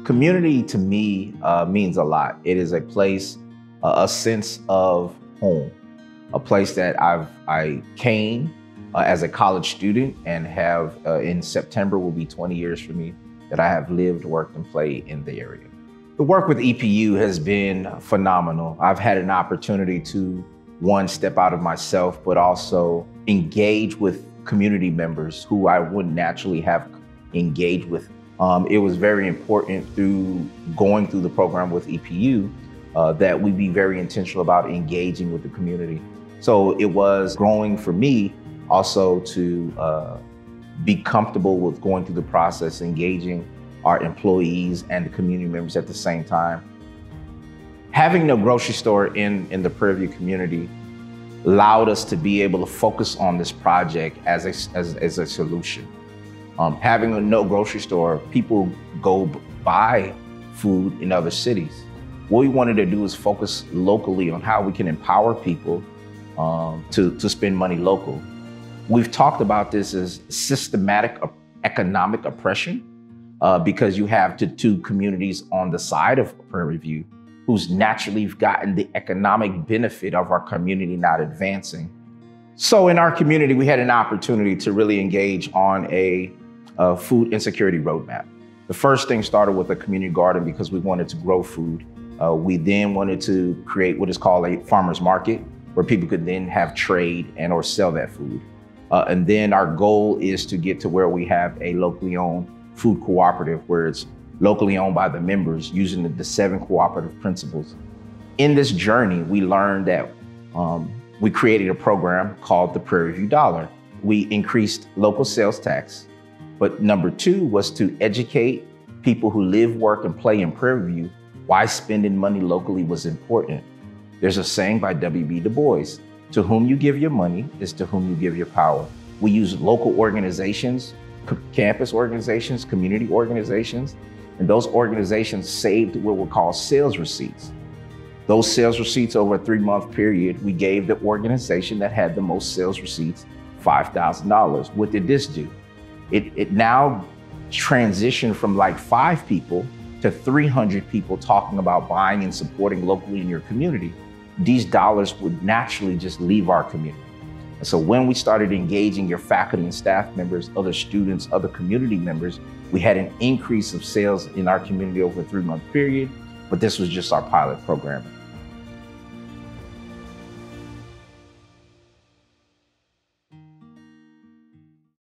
Community to me means a lot. It is a place, a sense of home, a place that I came as a college student and have in September will be 20 years for me that I have lived, worked, and played in the area. The work with EPU has been phenomenal. I've had an opportunity to, one, step out of myself, but also engage with community members who I wouldn't naturally have engaged with. It was very important through going through the program with EPU that we be very intentional about engaging with the community. So it was growing for me also to be comfortable with going through the process, engaging our employees and the community members at the same time. Having no grocery store in the Prairie View community allowed us to be able to focus on this project as a solution. Having a no grocery store, people go buy food in other cities. What we wanted to do is focus locally on how we can empower people to spend money local. We've talked about this as systematic economic oppression because you have the two communities on the side of Prairie View who's naturally gotten the economic benefit of our community not advancing. So in our community, we had an opportunity to really engage on a food insecurity roadmap. The first thing started with a community garden because we wanted to grow food. We then wanted to create what is called a farmer's market where people could then have trade and or sell that food. And then our goal is to get to where we have a locally owned food cooperative where it's locally owned by the members using the 7 cooperative principles. In this journey, we learned that we created a program called the Prairie View Dollar. We increased local sales tax, but number 2 was to educate people who live, work, and play in Prairie View why spending money locally was important. There's a saying by W.B. Du Bois, to whom you give your money is to whom you give your power. We use local organizations, campus organizations, community organizations, and those organizations saved what were called sales receipts. Those sales receipts over a 3-month period, we gave the organization that had the most sales receipts $5,000. What did this do? It now transitioned from like 5 people to 300 people talking about buying and supporting locally in your community. These dollars would naturally just leave our community. And so when we started engaging your faculty and staff members, other students, other community members, we had an increase of sales in our community over a 3-month period, but this was just our pilot program.